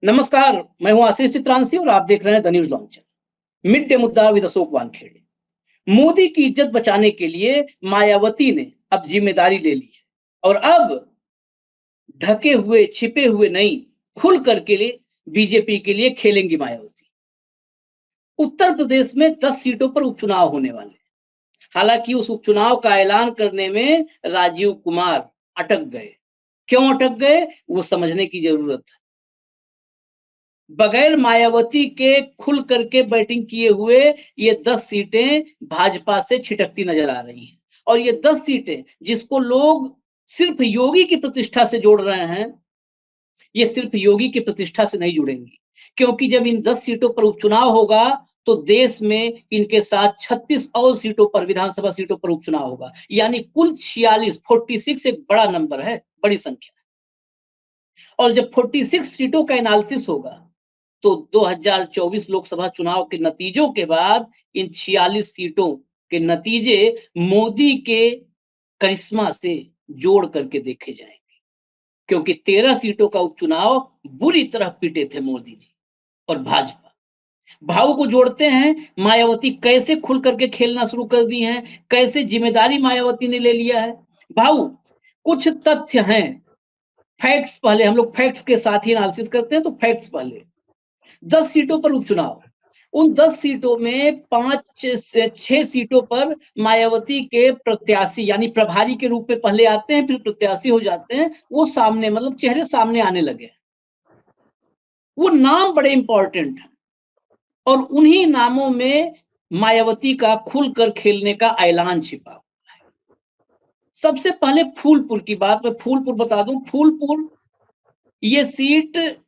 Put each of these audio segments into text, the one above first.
नमस्कार, मैं हूं आशीष चित्रांशी और आप देख रहे हैं the news launcher. Mid day मुद्दा विद अशोक वानखेड़े। मोदी की इज्जत बचाने के लिए मायावती ने अब जिम्मेदारी ले ली है और अब ढके हुए छिपे हुए नहीं, खुल करके लिए बीजेपी के लिए खेलेंगी मायावती। उत्तर प्रदेश में 10 सीटों पर उपचुनाव होने वाले हैं। हालांकि उस उपचुनाव का ऐलान करने में राजीव कुमार अटक गए। क्यों अटक गए वो समझने की जरूरत है। बगैर मायावती के खुल करके बैटिंग किए हुए ये 10 सीटें भाजपा से छिटकती नजर आ रही हैं और ये 10 सीटें जिसको लोग सिर्फ योगी की प्रतिष्ठा से जोड़ रहे हैं, ये सिर्फ योगी की प्रतिष्ठा से नहीं जुड़ेंगी, क्योंकि जब इन 10 सीटों पर उपचुनाव होगा तो देश में इनके साथ 36 और सीटों पर, विधानसभा सीटों पर उपचुनाव होगा, यानी कुल 46 एक बड़ा नंबर है, बड़ी संख्या। और जब 46 सीटों का एनालिसिस होगा तो 2024 लोकसभा चुनाव के नतीजों के बाद इन 46 सीटों के नतीजे मोदी के करिश्मा से जोड़ करके देखे जाएंगे, क्योंकि 13 सीटों का उपचुनाव बुरी तरह पीटे थे मोदी जी और भाजपा। भाव को जोड़ते हैं, मायावती कैसे खुल करके खेलना शुरू कर दी है, कैसे जिम्मेदारी मायावती ने ले लिया है। भाव कुछ तथ्य हैं, फैक्ट्स पहले, हम लोग फैक्ट्स के साथ ही एनालिसिस करते हैं, तो फैक्ट्स पहले। 10 सीटों पर उपचुनाव, उन 10 सीटों में 5 से 6 सीटों पर मायावती के प्रत्याशी यानी प्रभारी के रूप में पहले आते हैं, फिर प्रत्याशी हो जाते हैं, वो सामने, मतलब चेहरे सामने आने लगे। वो नाम बड़े इंपॉर्टेंट हैं और उन्हीं नामों में मायावती का खुलकर खेलने का ऐलान छिपा हुआ है। सबसे पहले फूलपुर की बात, मैं फूलपुर बता दूं। फूलपुर ये सीट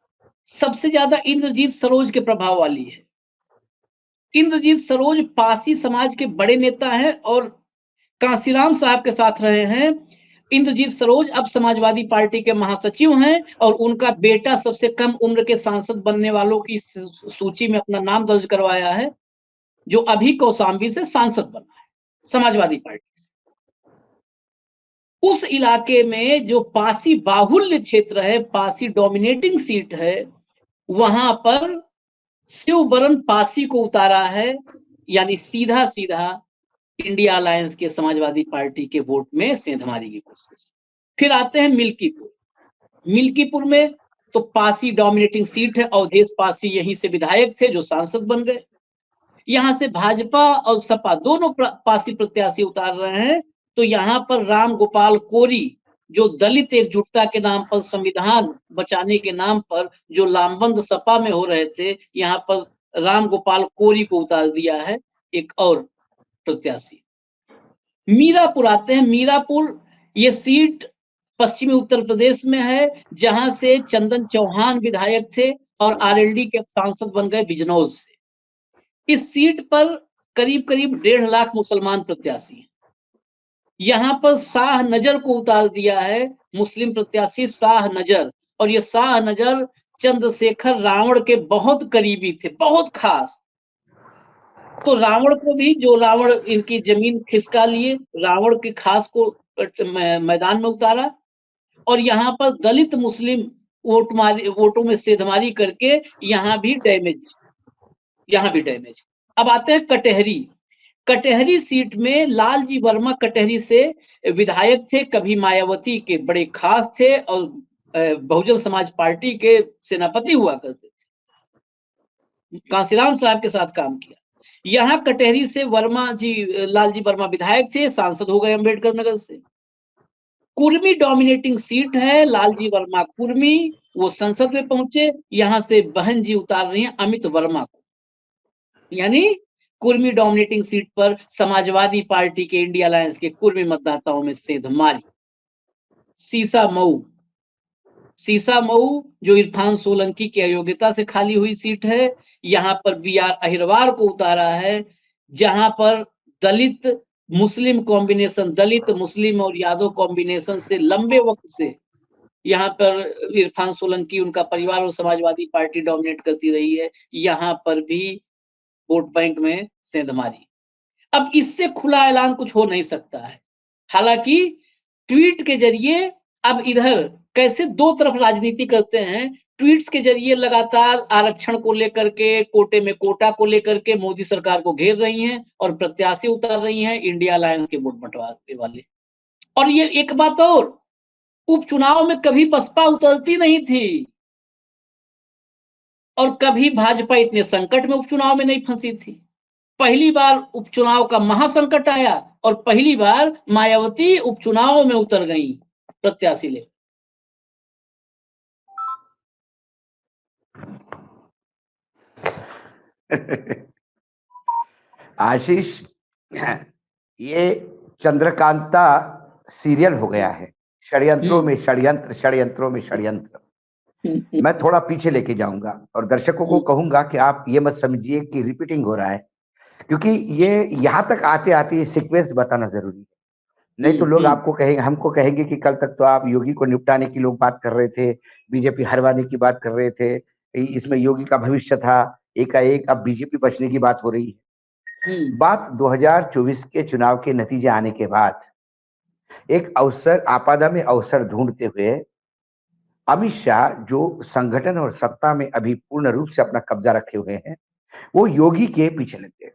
सबसे ज्यादा इंद्रजीत सरोज के प्रभाव वाली है। इंद्रजीत सरोज पासी समाज के बड़े नेता हैं और कांसीराम साहब के साथ रहे हैं। इंद्रजीत सरोज अब समाजवादी पार्टी के महासचिव हैं और उनका बेटा सबसे कम उम्र के सांसद बनने वालों की सूची में अपना नाम दर्ज करवाया है, जो अभी कौशाम्बी से सांसद बना है समाजवादी पार्टी से। उस इलाके में जो पासी बाहुल्य क्षेत्र है, पासी डोमिनेटिंग सीट है, वहां पर शिवबरन पासी को उतारा है, यानी सीधा सीधा इंडिया अलायंस के समाजवादी पार्टी के वोट में सेंधमारी की कोशिश। फिर आते हैं मिल्कीपुर। मिल्कीपुर में तो पासी डोमिनेटिंग सीट है, अवधेश पासी यहीं से विधायक थे जो सांसद बन गए। यहां से भाजपा और सपा दोनों पासी प्रत्याशी उतार रहे हैं, तो यहां पर राम गोपाल कोरी, जो दलित एकजुटता के नाम पर, संविधान बचाने के नाम पर जो लामबंद सपा में हो रहे थे, यहां पर राम गोपाल कोरी को उतार दिया है एक और प्रत्याशी। मीरापुर आते हैं। मीरापुर ये सीट पश्चिमी उत्तर प्रदेश में है, जहां से चंदन चौहान विधायक थे और आरएलडी के सांसद बन गए बिजनौर से। इस सीट पर करीब करीब 1.5 लाख मुसलमान प्रत्याशी हैं। यहां पर शाह नजर को उतार दिया है, मुस्लिम प्रत्याशी शाह नजर, और ये शाह नजर चंद्रशेखर रावण के बहुत करीबी थे, बहुत खास। तो रावण को भी, जो रावण इनकी जमीन खिसका लिए, रावण के खास को मैदान में उतारा और यहाँ पर दलित मुस्लिम वोटों में सेधमारी करके यहाँ भी डैमेज। अब आते हैं कटहरी। कटहरी सीट में लालजी वर्मा कटहरी से विधायक थे, कभी मायावती के बड़े खास थे और बहुजन समाज पार्टी के सेनापति हुआ करते थे, कांसीराम साहब के साथ काम किया। यहाँ कटहरी से लालजी वर्मा विधायक थे, सांसद हो गए अम्बेडकर नगर से। कुर्मी डोमिनेटिंग सीट है, लालजी वर्मा कुर्मी, वो संसद में पहुंचे, यहां से बहन जी उतार रही हैं अमित वर्मा को, यानी कुर्मी डोमिनेटिंग सीट पर समाजवादी पार्टी के इंडिया अलायंस के कुर्मी मतदाताओं में सेंधमारी। सीसा मऊ जो इरफान सोलंकी की अयोग्यता से खाली हुई सीट है, यहां पर बीआर अहिरवार को उतारा है, जहां पर दलित मुस्लिम कॉम्बिनेशन, दलित मुस्लिम और यादव कॉम्बिनेशन से लंबे वक्त से यहाँ पर इरफान सोलंकी, उनका परिवार और समाजवादी पार्टी डोमिनेट करती रही है। यहाँ पर भी वोट बैंक में सेंधमारी। अब इससे खुला ऐलान कुछ हो नहीं सकता है। हालांकि ट्वीट के जरिए अब इधर कैसे दो तरफ राजनीति करते हैं, ट्वीट्स के जरिए लगातार आरक्षण को लेकर के, कोटे में कोटा को लेकर के मोदी सरकार को घेर रही हैं और प्रत्याशी उतार रही हैं इंडिया अलायंस के वोट बंटवारे वाले। और ये एक बात और, उपचुनाव में कभी बसपा उतरती नहीं थी और कभी भाजपा इतने संकट में उपचुनाव में नहीं फंसी थी। पहली बार उपचुनाव का महासंकट आया और पहली बार मायावती उपचुनाव में उतर गई प्रत्याशी ले। आशीष, ये चंद्रकांता सीरियल हो गया है, षड्यंत्रों में षड्यंत्र, षड्यंत्रों में षड्यंत्र। मैं थोड़ा पीछे लेके जाऊंगा और दर्शकों को कहूंगा कि आप ये मत समझिए कि रिपीटिंग हो रहा है, क्योंकि ये यहां तक आते आते ये सीक्वेंस बताना जरूरी है। नहीं तो लोग आपको कहेंगे, हमको कहेंगे कि कल तक तो आप योगी को निपटाने की लोग बात कर रहे थे, बीजेपी हरवाने की बात कर रहे थे, इसमें योगी का भविष्य था, एकाएक अब बीजेपी बचने की बात हो रही है। बात 2024 के चुनाव के नतीजे आने के बाद एक अवसर, आपादा में अवसर ढूंढते हुए अमित शाह, जो संगठन और सत्ता में अभी पूर्ण रूप से अपना कब्जा रखे हुए हैं, वो योगी के पीछे लग गए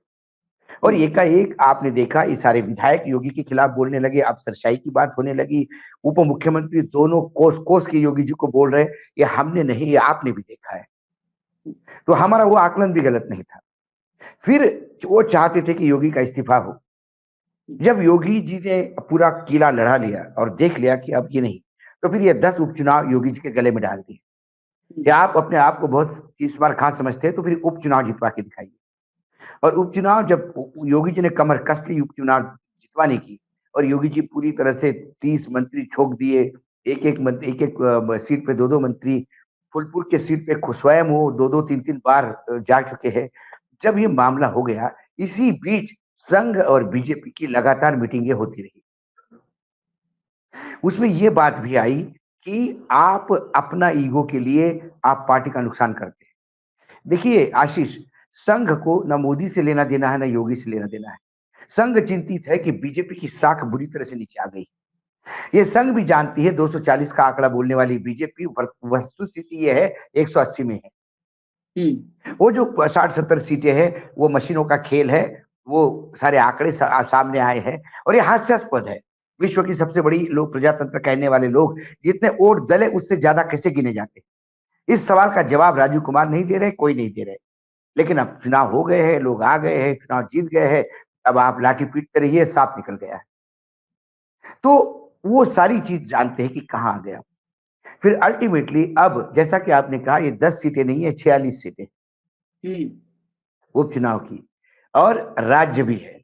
और एकाएक आपने देखा ये सारे विधायक योगी के खिलाफ बोलने लगे, अफसरशाही की बात होने लगी। उप मुख्यमंत्री दोनों कोस कोस के योगी जी को बोल रहे, ये हमने नहीं, ये आपने भी देखा है। तो हमारा वो आकलन भी गलत नहीं था। फिर वो चाहते थे कि योगी का इस्तीफा हो। जब योगी जी ने पूरा किला लड़ा लिया और देख लिया कि अब ये नहीं, तो फिर ये 10 उपचुनाव योगी जी के गले में डाल दिए। या आप अपने आप को बहुत इस बार खास समझते हैं तो फिर उपचुनाव जितवा के दिखाइए। और उपचुनाव जब योगी जी ने कमर कस ली उपचुनाव जितवाने की, और योगी जी पूरी तरह से 30 मंत्री छोक दिए, एक एक सीट पे 2-2 मंत्री, फुलपुर के सीट पे स्वयं वो 2-2 3-3 बार जा चुके हैं। जब ये मामला हो गया, इसी बीच संघ और बीजेपी की लगातार मीटिंगें होती रही। उसमें ये बात भी आई कि आप अपना ईगो के लिए आप पार्टी का नुकसान करते हैं। देखिए आशीष, संघ को न मोदी से लेना देना है, न योगी से लेना देना है। संघ चिंतित है कि बीजेपी की साख बुरी तरह से नीचे आ गई। ये संघ भी जानती है 240 का आंकड़ा बोलने वाली बीजेपी वस्तुस्थिति ये है 180 में है। वो जो 60-70 सीटें हैं वो मशीनों का खेल है, वो सारे आंकड़े सामने आए हैं और ये हास्यास्पद है। विश्व की सबसे बड़ी लोग प्रजातंत्र कहने वाले लोग जितने वोट दले उससे ज्यादा कैसे गिने जाते? इस सवाल का जवाब राजीव कुमार नहीं दे रहे, कोई नहीं दे रहे। लेकिन अब चुनाव हो गए हैं, लोग आ गए हैं, चुनाव जीत गए हैं, अब आप लाठी पीटते रहिए, सांप निकल गया है। तो वो सारी चीज जानते हैं कि कहां आ गया। फिर अल्टीमेटली अब जैसा कि आपने कहा, ये 10 सीटें नहीं है, 46 सीटें उपचुनाव की, और राज्य भी है,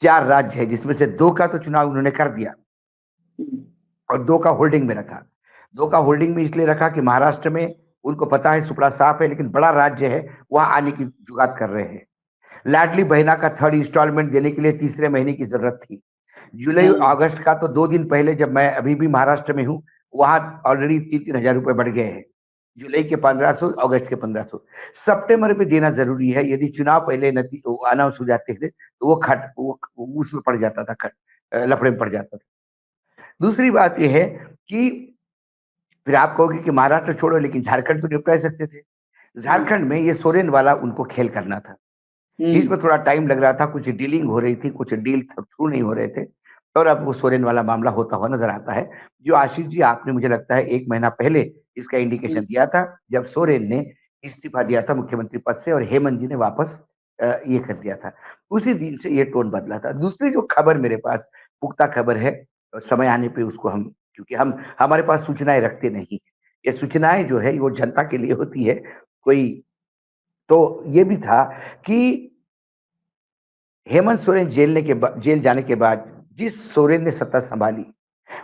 4 राज्य है, जिसमें से 2 का तो चुनाव उन्होंने कर दिया और 2 का होल्डिंग में रखा। 2 का होल्डिंग में इसलिए रखा कि महाराष्ट्र में उनको पता है सुपड़ा साफ है, लेकिन बड़ा राज्य है, वहां आने की जुगात कर रहे हैं। लाडली बहना का 3rd इंस्टॉलमेंट देने के लिए तीसरे महीने की जरूरत थी। जुलाई अगस्त का तो 2 दिन पहले, जब मैं अभी भी महाराष्ट्र में हूँ, वहां ऑलरेडी 3-3 हजार रुपए बढ़ गए हैं। जुलाई के 1500, अगस्त के 1500। सितंबर में देना जरूरी है। यदि चुनाव पहले अनाउंस हो जाते थे तो वो उसमें पड़ जाता था, लफड़े में पड़ जाता था। दूसरी बात यह है कि फिर आप कहोगे कि महाराष्ट्र छोड़ो, लेकिन झारखंड तो निपटा सकते थे। झारखंड में ये सोरेन वाला उनको खेल करना था। इसमें थोड़ा टाइम लग रहा था, कुछ डीलिंग हो रही थी, कुछ डील थ्रू नहीं हो रहे थे, और अब वो सोरेन वाला मामला होता हुआ नजर आता है, जो आशीष जी आपने मुझे लगता है 1 महीना पहले इसका इंडिकेशन दिया था, जब सोरेन ने इस्तीफा दिया था मुख्यमंत्री पद से और हेमंत जी ने वापस ये कर दिया था। उसी दिन से ये टोन बदला था। दूसरी जो खबर मेरे पास पुख्ता खबर है, समय आने पे उसको हम, क्योंकि हमारे पास सूचनाएं रखते नहीं, ये सूचनाएं जो है वो जनता के लिए होती है। कोई तो ये भी था कि हेमंत सोरेन जेल जाने के बाद जिस सोरेन ने सत्ता संभाली,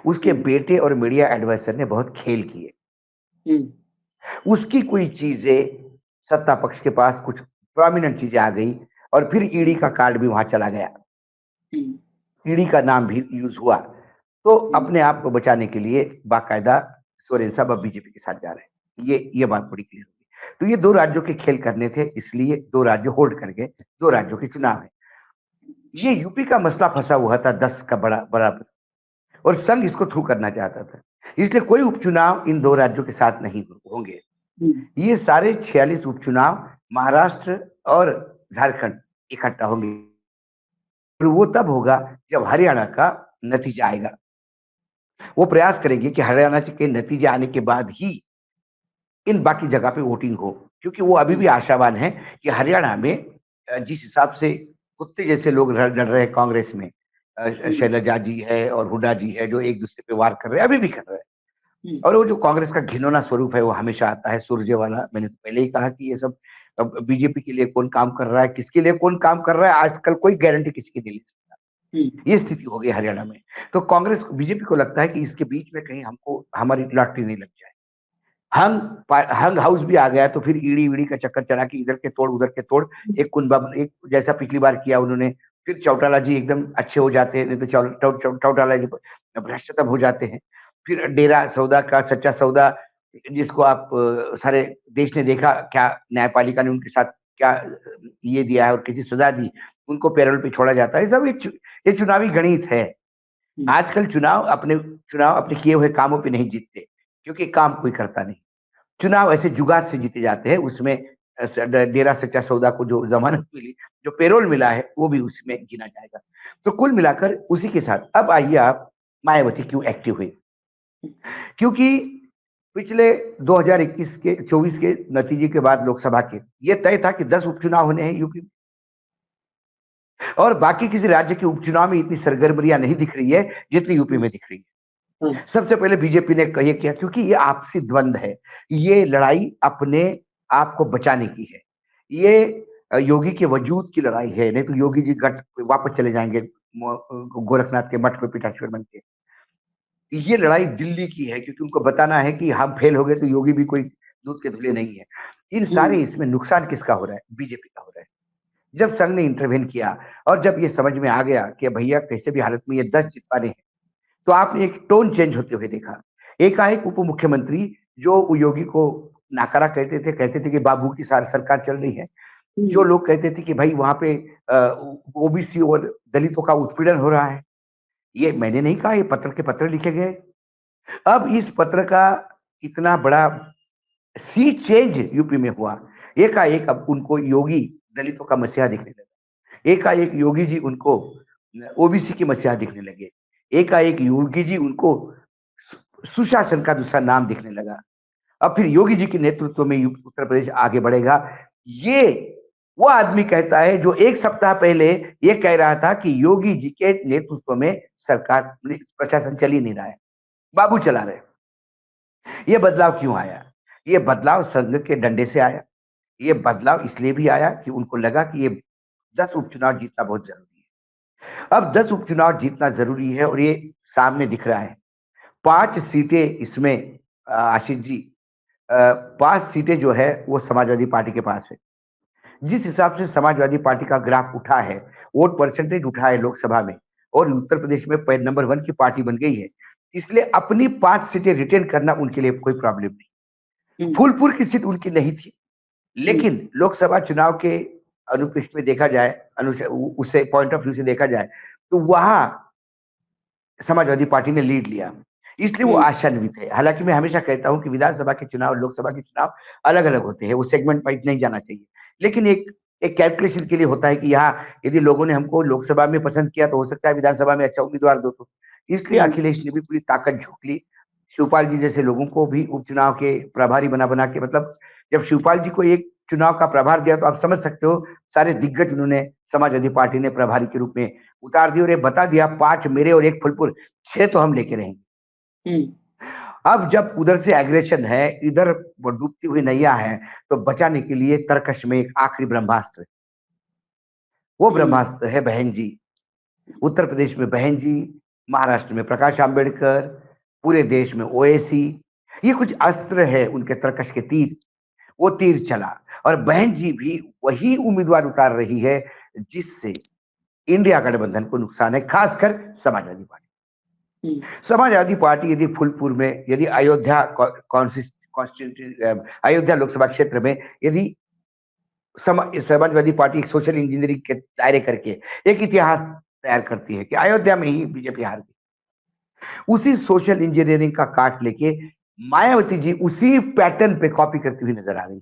उसके बेटे और मीडिया एडवाइजर ने बहुत खेल किए। उसकी कोई चीजें सत्ता पक्ष के पास कुछ प्रोमिनेंट चीजें आ गई और फिर ईडी का कार्ड भी वहां चला गया, ईडी का नाम भी यूज हुआ। तो अपने आप को बचाने के लिए बाकायदा सोरेन साहब अब बीजेपी के साथ जा रहे हैं। ये बात बड़ी क्लियर होगी। तो ये 2 राज्यों के खेल करने थे, इसलिए 2 राज्य होल्ड कर गए, 2 राज्यों के चुनाव है। ये यूपी का मसला फंसा हुआ था 10 का बराबर, और संघ इसको थ्रू करना चाहता था। इसलिए कोई उपचुनाव इन 2 राज्यों के साथ नहीं होंगे। ये सारे 46 उपचुनाव महाराष्ट्र और झारखंड इकट्ठा होंगे और वो तब होगा जब हरियाणा का नतीजा आएगा। वो प्रयास करेंगे कि हरियाणा के नतीजे आने के बाद ही इन बाकी जगह पे वोटिंग हो, क्योंकि वो अभी भी आशावान है कि हरियाणा में जिस हिसाब से कुत्ते जैसे लोग लड़ रहे हैं कांग्रेस में, शैलजा जी है और हुड्डा जी है जो एक दूसरे पे वार कर रहे हैं, अभी भी कर रहे हैं। और वो जो कांग्रेस का घिनौना स्वरूप है वो हमेशा आता है, सूर्य वाला। मैंने तो पहले ही कहा कि ये सब बीजेपी के लिए कौन काम कर रहा है, किसके लिए कौन काम कर रहा है, आजकल कोई गारंटी किसी की नहीं ले सकता। ये स्थिति हो गई हरियाणा में। तो कांग्रेस बीजेपी को लगता है कि इसके बीच में कहीं हमको हमारी लॉटरी नहीं लग जाए। हंग हाउस भी आ गया तो फिर ईडी वीडी का चक्कर चला कि इधर के तोड़ उधर के तोड़, एक कुंभा एक जैसा पिछली बार किया उन्होंने, फिर चौटाला जी एकदम अच्छे हो जाते हैं, नहीं तो चौटाला जी भ्रष्टतम हो जाते हैं। फिर डेरा सौदा का सच्चा सौदा, जिसको आप सारे देश ने देखा क्या न्यायपालिका ने उनके साथ क्या ये दिया है और किसी सजा दी, उनको पैरोल पे छोड़ा जाता है। सब ये चुनावी गणित है। आजकल चुनाव अपने किए हुए कामों पे नहीं जीतते, क्योंकि काम कोई करता नहीं। चुनाव ऐसे जुगाड़ से जीते जाते हैं, उसमें डेरा सच्चा सौदा को जो जमानत मिली, जो पेरोल मिला है, वो भी उसमें गिना जाएगा। तो कुल मिलाकर उसी के साथ अब आइए आप मायावती क्यों एक्टिव हुई? क्योंकि पिछले 2021 के 24 के नतीजे के बाद लोकसभा के ये तय था कि 10 उपचुनाव होने हैं यूपी में, और बाकी किसी राज्य के उपचुनाव में इतनी सरगर्मियां नहीं दिख रही है जितनी यूपी में दिख रही है। सबसे पहले बीजेपी ने ये किया, क्योंकि ये आपसी द्वंद है, ये लड़ाई अपने आप को बचाने की है, ये योगी के वजूद की लड़ाई है, नहीं तो योगी जी गट वापस चले जाएंगे गोरखनाथ के मठ पे पीठाश्वर बन के। ये लड़ाई दिल्ली की है, क्योंकि उनको बताना है कि हम फेल हो गए तो योगी भी कोई दूध के धुले नहीं है। इन सारे इसमें नुकसान किसका हो रहा है? बीजेपी का हो रहा है। जब संघ ने इंटरवेन किया और जब ये समझ में आ गया कि भैया कैसे भी हालत में ये 10 जितवाने हैं, तो आपने एक टोन चेंज होते हुए देखा। एकाएक उप मुख्यमंत्री जो योगी को नाकारा कहते थे कि बाबू की सरकार चल रही है, जो लोग कहते थे कि भाई वहां पे ओबीसी और दलितों का उत्पीड़न हो रहा है, ये मैंने नहीं कहा, ये पत्र के पत्र लिखे गए। अब इस पत्र का इतना बड़ा सी चेंज यूपी में हुआ, एकाएक अब उनको योगी दलितों का मसीहा दिखने लगा, एकाएक योगी जी उनको ओबीसी की मसीहा दिखने लगे, एकाएक योगी जी उनको सुशासन का दूसरा नाम दिखने लगा। अब फिर योगी जी के नेतृत्व में उत्तर प्रदेश आगे बढ़ेगा, ये वो आदमी कहता है जो 1 सप्ताह पहले ये कह रहा था कि योगी जी के नेतृत्व में सरकार प्रशासन चल ही नहीं रहा है, बाबू चला रहे। ये बदलाव क्यों आया? ये बदलाव संघ के डंडे से आया। ये बदलाव इसलिए भी आया कि उनको लगा कि ये 10 उपचुनाव जीतना बहुत जरूरी है। अब 10 उपचुनाव जीतना जरूरी है और ये सामने दिख रहा है। 5 सीटें इसमें आशीष जी, 5 सीटें जो है वो समाजवादी पार्टी के पास है। जिस हिसाब से समाजवादी पार्टी का ग्राफ उठा है, वोट परसेंटेज उठा है लोकसभा में, और उत्तर प्रदेश में नंबर 1 की पार्टी बन गई है, इसलिए अपनी 5 सीटें रिटेन करना उनके लिए कोई प्रॉब्लम नहीं। फूलपुर की सीट उनकी नहीं थी, लेकिन लोकसभा चुनाव के अनुपृष्ठ में देखा जाए, उससे पॉइंट ऑफ व्यू से देखा जाए, तो वहां समाजवादी पार्टी ने लीड लिया, इसलिए वो आशान्वित है। हालांकि मैं हमेशा कहता हूं कि विधानसभा के चुनाव, लोकसभा के चुनाव अलग अलग होते हैं, वो सेगमेंट वाइज नहीं जाना चाहिए, लेकिन एक कैलकुलेशन के लिए होता है कि यहाँ यदि लोगों ने हमको लोकसभा में पसंद किया तो हो सकता है विधानसभा में अच्छा उम्मीदवार दो, तो इसलिए अखिलेश ने भी पूरी ताकत झोंक ली। शिवपाल जी जैसे लोगों को भी उपचुनाव के प्रभारी बना के, मतलब जब शिवपाल जी को एक चुनाव का प्रभार दिया तो आप समझ सकते हो सारे दिग्गज उन्होंने समाजवादी पार्टी ने प्रभारी के रूप में उतार दिया, और ये बता दिया 5 मेरे और 1 फुलपुर, 6 तो हम लेके रहेंगे। अब जब उधर से एग्रेशन है, इधर डूबती हुई नैया है, तो बचाने के लिए तरकश में एक आखिरी ब्रह्मास्त्र, वो ब्रह्मास्त्र है बहन जी। उत्तर प्रदेश में बहन जी, महाराष्ट्र में प्रकाश आंबेडकर, पूरे देश में ओएसी, ये कुछ अस्त्र है उनके तरकश के तीर। वो तीर चला और बहन जी भी वही उम्मीदवार उतार रही है जिससे इंडिया गठबंधन को नुकसान है, खासकर समाजवादी पार्टी। समाजवादी पार्टी यदि फूलपुर में, यदि अयोध्या अयोध्या लोकसभा क्षेत्र में यदि समाजवादी पार्टी एक सोशल इंजीनियरिंग के दायरे करके एक इतिहास तैयार करती है कि अयोध्या में ही बीजेपी हार गई, उसी सोशल इंजीनियरिंग का काट लेके मायावती जी उसी पैटर्न पे कॉपी करती हुई नजर आ रही।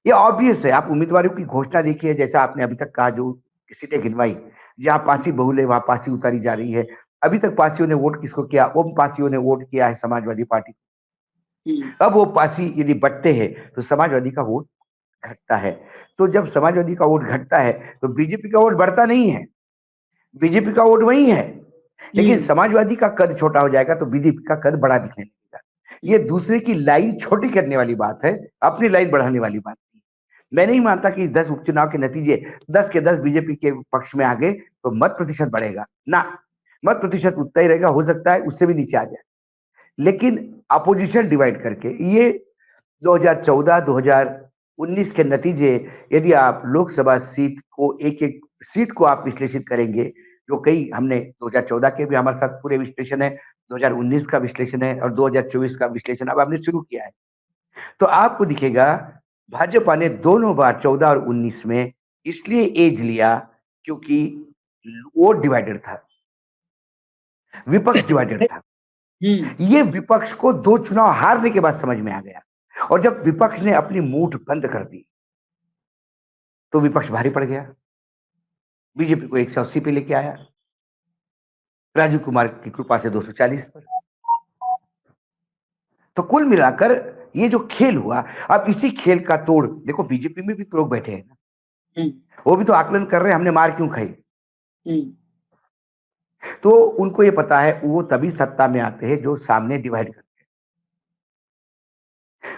ये ऑब्वियस है। आप उम्मीदवारों की घोषणा देखिए, जैसा आपने अभी तक कहा, जो सीटें गिनवाई, जहां पासी बहुल है वहां पासी उतारी जा रही है। अभी तक पासियों ने वोट किसको किया? ओम पासियों ने वोट किया है समाजवादी पार्टी। अब वो पासी यदि बढ़ते हैं तो समाजवादी का वोट घटता है। तो जब समाजवादी का वोट घटता है तो बीजेपी का वोट बढ़ता नहीं है, बीजेपी का वोट वही है, लेकिन समाजवादी का कद छोटा हो जाएगा तो बीजेपी का कद बड़ा दिखने लगेगा। ये दूसरे की लाइन छोटी करने वाली बात है, अपनी लाइन बढ़ाने वाली बात नहीं। मैं नहीं मानता कि 10 उपचुनाव के नतीजे 10 के 10 बीजेपी के पक्ष में आ गए तो मत प्रतिशत बढ़ेगा ना, मत प्रतिशत उतना ही रहेगा, हो सकता है उससे भी नीचे आ जाए। लेकिन अपोजिशन डिवाइड करके ये 2014 2019 के नतीजे, यदि आप लोकसभा सीट को एक एक सीट को आप विश्लेषित करेंगे, जो कई हमने 2014 के भी हमारे साथ पूरे विश्लेषण है, 2019 का विश्लेषण है और 2024 का विश्लेषण अब हमने शुरू किया है, तो आपको दिखेगा भाजपा ने दोनों बार 14 और 19 में इसलिए एज लिया क्योंकि वोट डिवाइडेड था, विपक्ष डिवाइडेड था। ये विपक्ष को 2 चुनाव हारने के बाद समझ में आ गया, और जब विपक्ष ने अपनी मूठ बंद कर दी तो विपक्ष भारी पड़ गया, बीजेपी को 180 पे लेके आया, राजीव कुमार की कृपा से 240 पर। तो कुल मिलाकर ये जो खेल हुआ, अब इसी खेल का तोड़ देखो, बीजेपी में भी तो लोग बैठे हैं ना, वो भी तो आकलन कर रहे हैं हमने मार क्यों खाई। तो उनको ये पता है वो तभी सत्ता में आते हैं जो सामने डिवाइड करते हैं,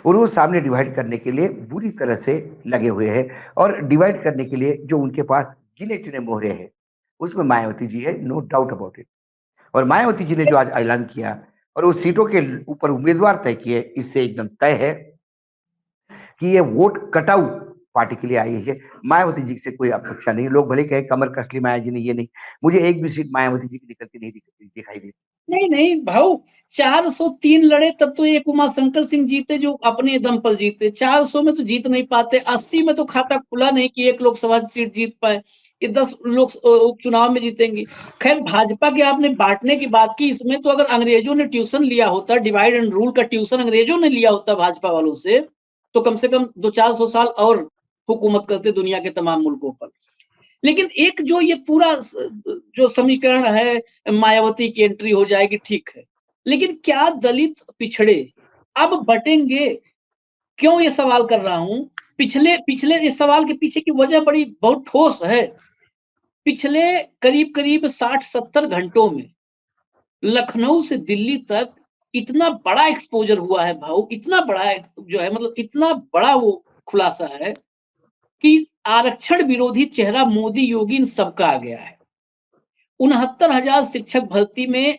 और वो सामने डिवाइड करने के लिए बुरी तरह से लगे हुए हैं, और डिवाइड करने के लिए जो उनके पास गिने चुने मोहरे हैं उसमें मायावती जी है, नो डाउट अबाउट इट। और मायावती जी ने जो आज ऐलान किया और वो सीटों के ऊपर उम्मीदवार तय किए, इससे एकदम तय है कि ये वोट कटाऊ पार्टी के लिए आई है। मायावती जी से कोई अपेक्षा नहीं, लोग भले कहे कमर कस ली माया जी ने, ये नहीं, मुझे एक भी सीट मायावती जी की निकलती नहीं दिखाई देती। नहीं नहीं भाऊ, 403 लड़े तब तो एक उमाशंकर सिंह जीते जो अपने दम पर जीते, 400 में तो जीत नहीं पाते, 80 में तो खाता खुला नहीं कि एक लोकसभा सीट जीत पाए, ये 10 लोग उपचुनाव में जीतेंगे। खैर भाजपा के आपने बांटने की बात की, इसमें तो अगर अंग्रेजों ने ट्यूशन लिया होता, डिवाइड एंड रूल का ट्यूशन अंग्रेजों ने लिया होता भाजपा वालों से, तो कम से कम 200-400 साल और हुकूमत करते दुनिया के तमाम मुल्कों पर। लेकिन एक जो ये पूरा जो समीकरण है, मायावती की एंट्री हो जाएगी, ठीक है, लेकिन क्या दलित पिछड़े अब बटेंगे? क्यों ये सवाल कर रहा हूं? पिछले इस सवाल के पीछे की वजह बड़ी बहुत ठोस है। पिछले करीब करीब 60-70 घंटों में लखनऊ से दिल्ली तक इतना बड़ा एक्सपोजर हुआ है भाऊ, इतना बड़ा जो है, मतलब इतना बड़ा वो खुलासा है कि आरक्षण विरोधी चेहरा मोदी योगी इन सबका आ गया है। 69,000 शिक्षक भर्ती में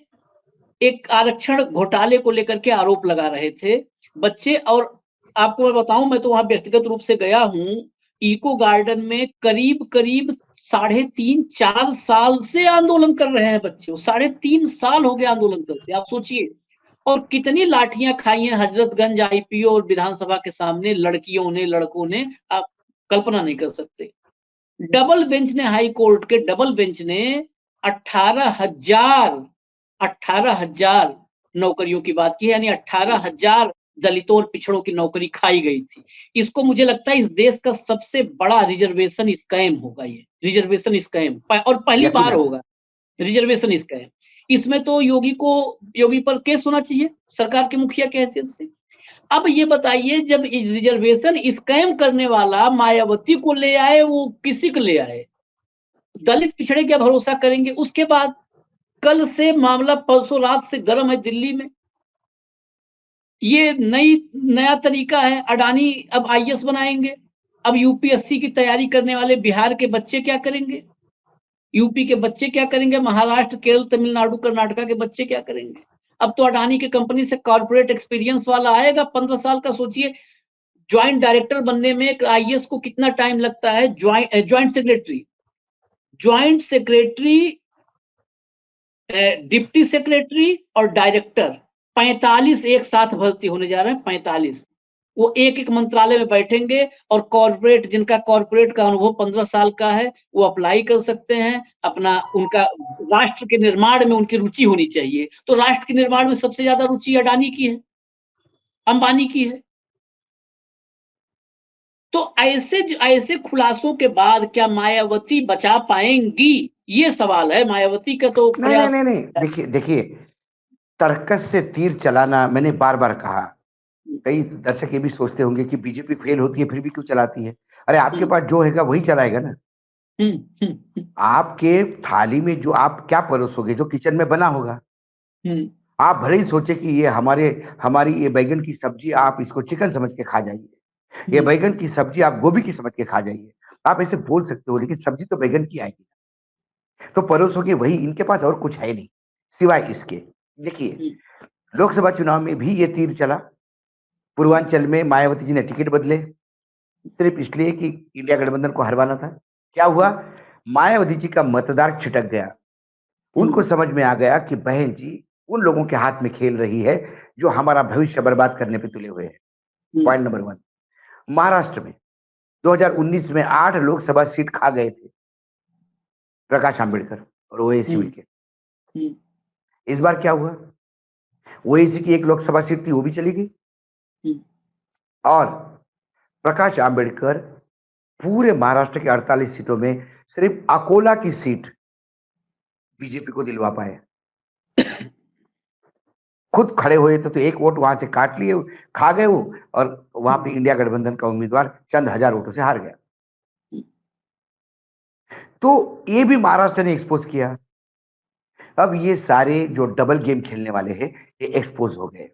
एक आरक्षण घोटाले को लेकर के आरोप लगा रहे थे बच्चे। और आपको मैं बताऊं, मैं तो वहां व्यक्तिगत रूप से गया हूं, इको गार्डन में करीब करीब 3.5-4 साल से आंदोलन कर रहे हैं बच्चे, 3.5 साल हो गए आंदोलन करते, आप सोचिए। और कितनी लाठियां खाई हैं हजरतगंज आईपीओ और विधानसभा के सामने लड़कियों ने, लड़कों ने, आप कल्पना नहीं कर सकते। डबल बेंच ने, हाई कोर्ट के डबल बेंच ने 18,000 नौकरियों की बात की है, यानी 18,000 दलितों और पिछड़ों की नौकरी खाई गई थी। इसको मुझे लगता है इस देश का सबसे बड़ा रिजर्वेशन स्कैम होगा, ये रिजर्वेशन स्कैम, और पहली बार होगा रिजर्वेशन स्कैम। इसमें तो योगी पर केस होना चाहिए सरकार के मुखिया की हैसियत से। अब ये बताइए, जब रिजर्वेशन स्कैम करने वाला मायावती को ले आए, वो किसी को ले आए? दलित पिछड़े क्या भरोसा करेंगे? उसके बाद कल से मामला, परसों रात से गर्म है दिल्ली में। ये नया तरीका है, अडानी अब आईएएस बनाएंगे। अब यूपीएससी की तैयारी करने वाले बिहार के बच्चे क्या करेंगे, यूपी के बच्चे क्या करेंगे, महाराष्ट्र, केरल, तमिलनाडु, कर्नाटका के बच्चे क्या करेंगे? अब तो अडानी की कंपनी से कॉर्पोरेट एक्सपीरियंस वाला आएगा 15 साल का। सोचिए, ज्वाइंट डायरेक्टर बनने में एक आईएएस को कितना टाइम लगता है, ज्वाइंट सेक्रेटरी, डिप्टी सेक्रेटरी और डायरेक्टर, 45 एक साथ भर्ती होने जा रहे हैं, 45। वो एक एक मंत्रालय में बैठेंगे और कॉर्पोरेट, जिनका कॉर्पोरेट का अनुभव 15 साल का है, वो अप्लाई कर सकते हैं। अपना उनका राष्ट्र के निर्माण में उनकी रुचि होनी चाहिए। तो राष्ट्र के निर्माण में सबसे ज्यादा रुचि अडानी की है, अंबानी की है। तो ऐसे खुलासों के बाद क्या मायावती बचा पाएंगी, ये सवाल है। मायावती का तो नहीं नहीं प्रयास नहीं नहीं, देखिए देखिए, तर्कस से तीर चलाना मैंने बार बार कहा। कई दर्शक ये भी सोचते होंगे कि बीजेपी फेल होती है फिर भी क्यों चलाती है। अरे आपके पास जो हैगा वही चलाएगा ना। आपके थाली में जो आप क्या परोसोगे, जो किचन में बना होगा। आप भले ही सोचे कि ये हमारी ये बैगन की सब्जी, आप इसको चिकन समझ के खा जाइए, ये बैगन की सब्जी आप गोभी की समझ के खा जाइए, आप ऐसे बोल सकते हो, लेकिन सब्जी तो बैगन की आएगी। तो परोसोगे वही, इनके पास और कुछ है नहीं सिवाय इसके। देखिए लोकसभा चुनाव में भी ये तीर चला। पूर्वांचल में मायावती जी ने टिकट बदले सिर्फ इसलिए कि इंडिया गठबंधन को हरवाना था। क्या हुआ, मायावती जी का मतदार छिटक गया। उनको समझ में आ गया कि बहन जी उन लोगों के हाथ में खेल रही है जो हमारा भविष्य बर्बाद करने पे तुले हुए हैं। Point number 1। महाराष्ट्र में 2019 में 8 लोकसभा सीट खा गए थे प्रकाश आंबेडकर और ओवैसी मिलके। इस बार क्या हुआ, ओवैसी की 1 लोकसभा सीट थी वो भी चली गई, और प्रकाश आंबेडकर पूरे महाराष्ट्र के 48 सीटों में सिर्फ अकोला की सीट बीजेपी को दिलवा पाए। खुद खड़े हुए थे तो 1 वोट वहां से काट लिए, खा गए वो, और वहां पे इंडिया गठबंधन का उम्मीदवार चंद हजार वोटों से हार गया। तो ये भी महाराष्ट्र ने एक्सपोज किया। अब ये सारे जो डबल गेम खेलने वाले हैं ये एक्सपोज हो गए।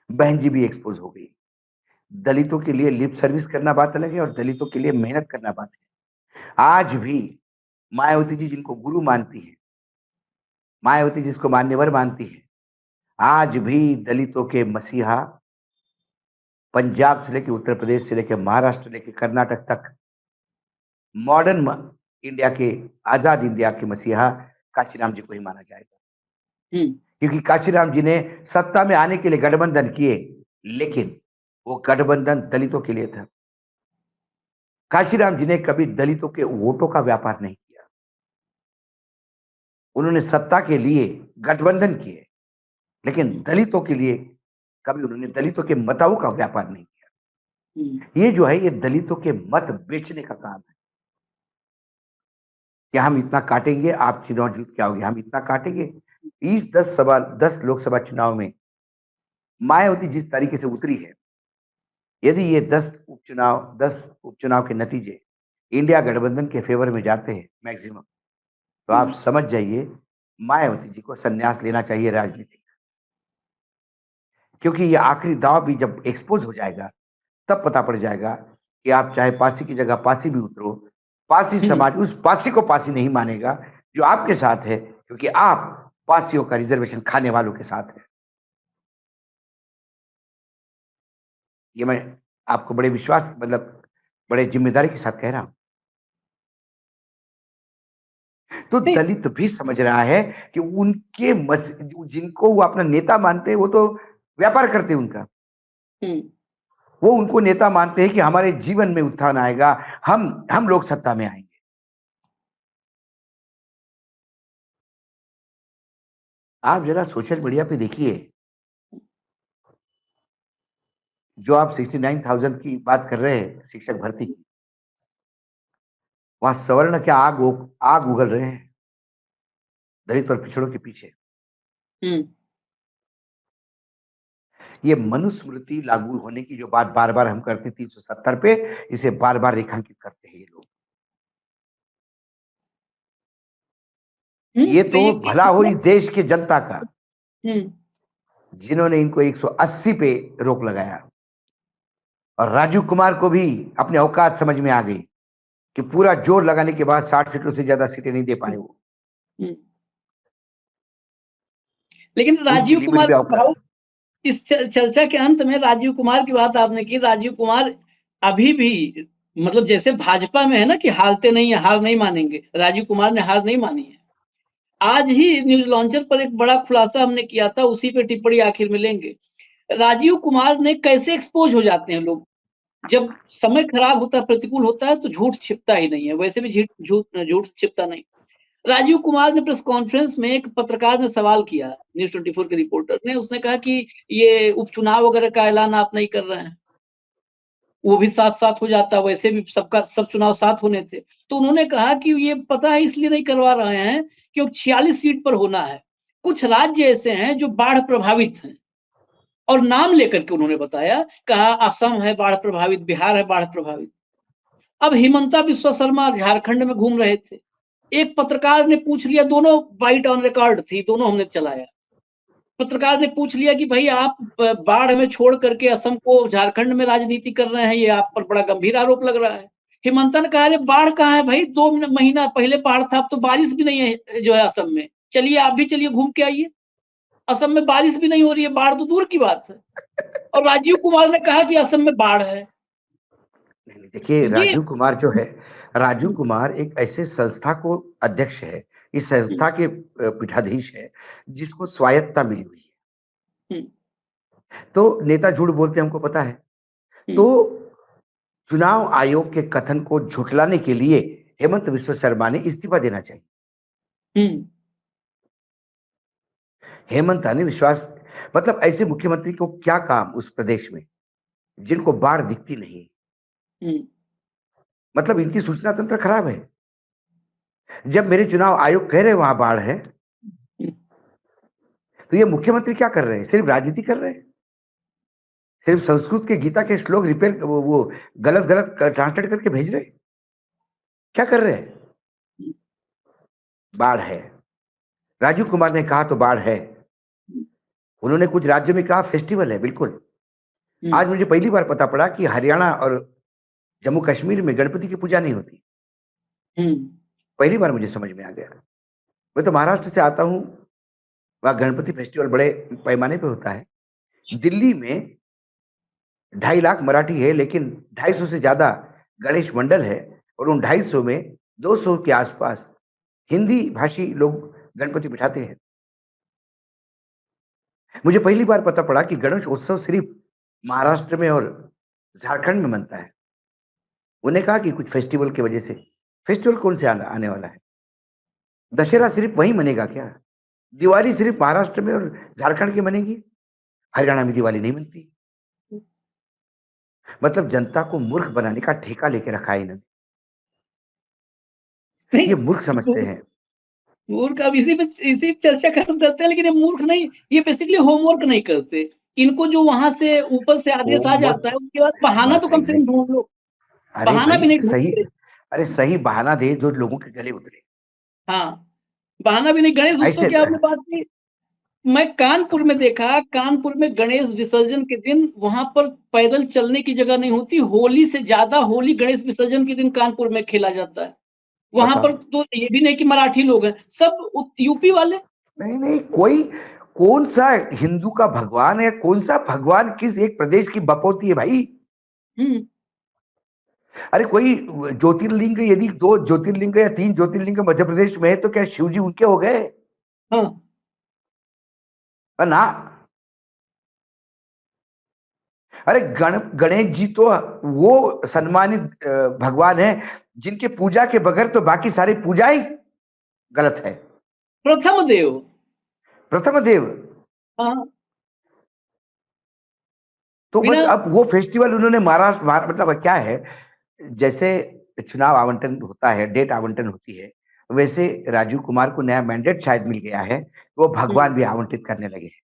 बहन जी भी एक्सपोज हो गई। दलितों के लिए लिप सर्विस करना बात अलग है और दलितों के लिए मेहनत करना बात है। आज भी मायावती जी जिनको गुरु मानती है, मायावती जिसको मान्यवर मानती है, आज भी दलितों के मसीहा पंजाब से लेकर उत्तर प्रदेश से लेकर महाराष्ट्र से लेकर कर्नाटक तक मॉडर्न इंडिया के, आजाद इंडिया के मसीहा काशीराम जी को ही माना जाएगा। क्योंकि काशीराम जी ने सत्ता में आने के लिए गठबंधन किए, लेकिन वो गठबंधन दलितों के लिए था। काशीराम जी ने कभी दलितों के वोटों का व्यापार नहीं किया। उन्होंने सत्ता के लिए गठबंधन किए, लेकिन दलितों के लिए कभी उन्होंने दलितों के मताओं का व्यापार नहीं किया। ये जो है ये दलितों के मत बेचने का काम है कि हम इतना काटेंगे, आप चुनाव जीत के आओगे, हम इतना काटेंगे। इस 10 लोकसभा चुनाव में मायावती जिस तरीके से उतरी है, यदि ये 10 उपचुनाव के नतीजे इंडिया गठबंधन के फेवर में जाते हैं मैक्सिमम, तो आप समझ जाइए मायावती जी को संन्यास लेना चाहिए राजनीति। क्योंकि ये आखिरी दाव भी जब एक्सपोज हो जाएगा तब पता पड़ जाएगा कि आप चाहे पासी की जगह पासी भी उतरो, पासी समाज उस पासी को पासी नहीं मानेगा जो आपके साथ है, क्योंकि आप पासियों का रिजर्वेशन खाने वालों के साथ है। ये मैं आपको बड़े विश्वास, मतलब बड़े जिम्मेदारी के साथ कह रहा हूं। तो दलित भी समझ रहा है कि उनके जिनको वो अपना नेता मानते हैं वो तो व्यापार करते हैं उनका। वो उनको नेता मानते हैं कि हमारे जीवन में उत्थान आएगा, हम लोग सत्ता में आएंगे। आप जरा सोशल मीडिया पे देखिए, जो आप 69,000 की बात कर रहे हैं शिक्षक भर्ती की, वहां सवर्ण क्या आग उगल रहे हैं दलित और पिछड़ों के पीछे। ये मनुस्मृति लागू होने की जो बात बार बार हम करते 370 पे, इसे बार बार रेखांकित करते हैं ये लोग। ये तो भला हो इस देश के जनता का जिन्होंने इनको 180 पे रोक लगाया, और राजीव कुमार को भी अपने औकात समझ में आ गई कि पूरा जोर लगाने के बाद 60 सीटों से ज्यादा सीटें नहीं दे पाए वो। लेकिन राजीव कुमार, इस चर्चा के अंत में राजीव कुमार की बात आपने की। राजीव कुमार अभी भी, मतलब जैसे भाजपा में है ना कि हारते नहीं है, हार नहीं मानेंगे, राजीव कुमार ने हार नहीं मानी है। आज ही न्यूज लॉन्चर पर एक बड़ा खुलासा हमने किया था, उसी पे टिप्पणी आखिर में लेंगे। राजीव कुमार ने कैसे एक्सपोज हो जाते हैं लोग। जब समय खराब होता है, प्रतिकूल होता है तो झूठ छिपता ही नहीं है, वैसे भी झूठ छिपता नहीं। राजीव कुमार ने प्रेस कॉन्फ्रेंस में, एक पत्रकार ने सवाल किया, न्यूज़ 24 के रिपोर्टर ने, उसने कहा कि ये उपचुनाव वगैरह का ऐलान आप नहीं कर रहे हैं, वो भी साथ-साथ हो जाता, वैसे भी सब चुनाव साथ होने थे। तो उन्होंने कहा कि ये पता है इसलिए नहीं करवा रहे हैं क्योंकि 46 सीट पर होना है। कुछ राज्य ऐसे हैं जो बाढ़ प्रभावित हैं, और नाम लेकर के उन्होंने बताया, कहा असम है बाढ़ प्रभावित, बिहार है बाढ़ प्रभावित। अब हिमंता बिस्वा शर्मा झारखंड में घूम रहे थे, एक पत्रकार ने पूछ लिया, दोनों बाइट ऑन रिकॉर्ड थी, दोनों हमने चलाया। पत्रकार ने पूछ लिया कि भाई आप बाढ़ में छोड़ करके असम को झारखंड में राजनीति कर रहे हैं, ये आप पर बड़ा गंभीर आरोप लग रहा है। हिमंता ने कहा, अरे बाढ़ कहाँ है भाई, 2 महीना पहले बाढ़ था, अब तो बारिश भी नहीं है जो है असम में। चलिए आप भी चलिए घूम के आइए, असम में बारिश भी नहीं हो रही है, बाढ़ तो दूर की बात है। और राजीव कुमार ने कहा कि असम में बाढ़ है। नहीं, देखिए ये राजीव कुमार जो है, राजीव कुमार एक ऐसे संस्था को अध्यक्ष है, इस संस्था के पीठाधीश है जिसको स्वायत्तता मिली हुई है। तो नेता झूठ बोलते हमको पता है। तो चुनाव आयोग के कथन को झुठलाने के लिए हेमंत बिस्वा शर्मा ने इस्तीफा देना चाहिए। हेमंत ने विश्वास, मतलब ऐसे मुख्यमंत्री को क्या काम उस प्रदेश में जिनको बाढ़ दिखती नहीं, मतलब इनकी सूचना तंत्र खराब है। जब मेरे चुनाव आयोग कह रहे हैं वहां बाढ़ है, तो ये मुख्यमंत्री क्या कर रहे हैं? सिर्फ राजनीति कर रहे हैं, सिर्फ संस्कृत के गीता के श्लोक रिपेयर वो गलत गलत ट्रांसलेट करके भेज रहे हैं। क्या कर रहे हैं? बाढ़ है, राजीव कुमार ने कहा तो बाढ़ है। उन्होंने कुछ राज्यों में कहा फेस्टिवल है, बिल्कुल। आज मुझे पहली बार पता पड़ा कि हरियाणा और जम्मू कश्मीर में गणपति की पूजा नहीं होती। पहली बार मुझे समझ में आ गया। मैं तो महाराष्ट्र से आता हूं, वहां गणपति फेस्टिवल बड़े पैमाने पे होता है। दिल्ली में 2.5 लाख मराठी है, लेकिन 250 से ज्यादा गणेश मंडल है, और उन 250 में 200 के आसपास हिंदी भाषी लोग गणपति बिठाते हैं। मुझे पहली बार पता पड़ा कि गणेश उत्सव सिर्फ महाराष्ट्र में और झारखंड में मनता है। उन्हें कहा कि कुछ फेस्टिवल की वजह से। फेस्टिवल कौन से आने वाला है? दशहरा सिर्फ वहीं मनेगा क्या? दिवाली सिर्फ महाराष्ट्र में और झारखंड के मनेगी, हरियाणा में दिवाली नहीं मनती। मतलब जनता को मूर्ख बनाने का ठेका लेके रखा है इन्होंने। ये मूर्ख समझते हैं। मूर्ख, अब इसी चर्चा खत्म करते हैं, लेकिन ये मूर्ख नहीं, ये बेसिकली होमवर्क नहीं करते। इनको जो वहां से ऊपर से आदेश आ जाता है, उसके बाद बहाना तो कम से कम ढूंढ लो। बहाना भी नहीं ढूंढते। अरे सही बहाना दे जो लोगों के गले उतरे। हाँ, बहाना भी नहीं। गणेश उत्सव की आपने बात की, मैं कानपुर में देखा, कानपुर में गणेश विसर्जन के दिन वहां पर पैदल चलने की जगह नहीं होती, होली से ज्यादा होली गणेश विसर्जन के दिन कानपुर में खेला जाता है। वहां पर तो ये भी नहीं कि मराठी लोग हैं, सब यूपी वाले। नहीं, कोई कौन सा हिंदू का भगवान है, कौन सा भगवान किस एक प्रदेश की बपौती है भाई? अरे कोई ज्योतिर्लिंग, यदि 2 ज्योतिर्लिंग या 3 ज्योतिर्लिंग मध्य प्रदेश में है, तो क्या शिव जी उनके हो गए? ना। अरे गणेश जी तो वो सम्मानित भगवान है जिनके पूजा के बगैर तो बाकी सारी पूजा ही गलत है। प्रथम देव। हाँ। तो बस अब वो फेस्टिवल उन्होंने महाराष्ट्र, मतलब क्या है, जैसे चुनाव आवंटन होता है, डेट आवंटन होती है, वैसे राजीव कुमार को नया मैंडेट शायद मिल गया है, वो भगवान भी आवंटित करने लगे हैं।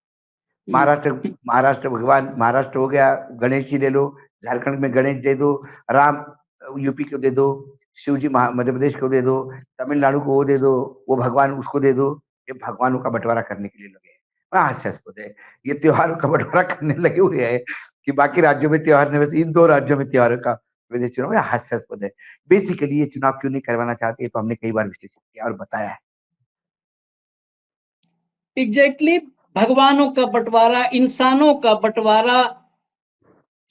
महाराष्ट्र भगवान, महाराष्ट्र हो गया, गणेश जी ले लो, झारखंड में गणेश दे दो, राम यूपी को दे दो, शिव जी मध्य प्रदेश को दे दो, तमिलनाडु को वो दे दो, वो भगवान उसको दे दो। ये भगवानों का बंटवारा करने के लिए लगे हैं। हास्यास्पद है, ये त्योहारों का बंटवारा करने लगे हुए हैं कि बाकी राज्यों में त्योहार नहीं, वैसे इन 2 राज्यों में त्योहारों का वैसे चुनाव। हास्यास्पद है। बेसिकली ये चुनाव क्यों नहीं करवाना चाहते, तो हमने कई बार विश्लेषण किया और बताया है। एग्जैक्टली, भगवानों का बंटवारा, इंसानों का बंटवारा,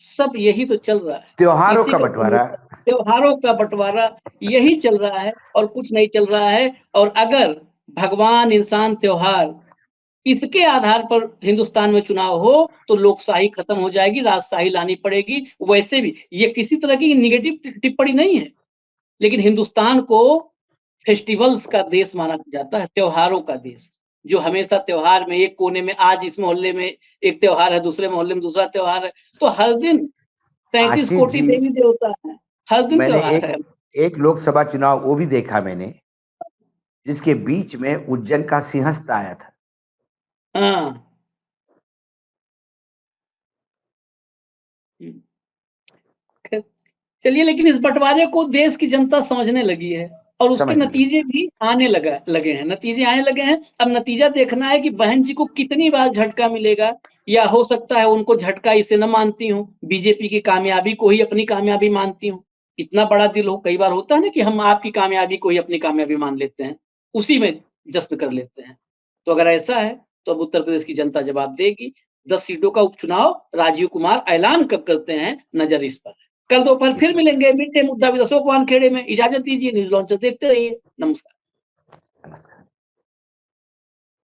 सब यही तो चल रहा है। त्योहारों का बंटवारा, त्योहारों का बंटवारा यही चल रहा है, और कुछ नहीं चल रहा है। और अगर भगवान, इंसान, त्योहार इसके आधार पर हिंदुस्तान में चुनाव हो तो लोकशाही खत्म हो जाएगी, राजशाही लानी पड़ेगी। वैसे भी ये किसी तरह की नेगेटिव टिप्पणी नहीं है, लेकिन हिंदुस्तान को फेस्टिवल्स का देश माना जाता है, त्योहारों का देश, जो हमेशा त्योहार में एक कोने में, आज इस मोहल्ले में एक त्योहार है, दूसरे मोहल्ले में दूसरा त्योहार है, तो हर दिन 33 आशीष कोटि जी, देवी देवता है, हर दिन मैंने त्योहार है। एक लोकसभा चुनाव वो भी देखा मैंने, जिसके बीच में उज्जैन का सिंहस्थ आया था। हाँ। चलिए, लेकिन इस बंटवारे को देश की जनता समझने लगी है और उसके समझ गए। नतीजे भी आने लगे हैं, नतीजे आने लगे हैं। अब नतीजा देखना है कि बहन जी को कितनी बार झटका मिलेगा, या हो सकता है उनको झटका इसे न मानती हूँ, बीजेपी की कामयाबी को ही अपनी कामयाबी मानती हूँ। इतना बड़ा दिल हो, कई बार होता है ना कि हम आपकी कामयाबी को ही अपनी कामयाबी मान लेते हैं, उसी में जश्न कर लेते हैं। तो अगर ऐसा है तो अब उत्तर प्रदेश की जनता जवाब देगी। 10 सीटों का उपचुनाव राजीव कुमार ऐलान कब करते हैं, नजर इस पर है। कल दोपहर फिर मिलेंगे मिड डे मुद्दा विद अशोक वानखेड़े में। इजाजत दीजिए, न्यूज लॉन्चर देखते रहिए। नमस्कार।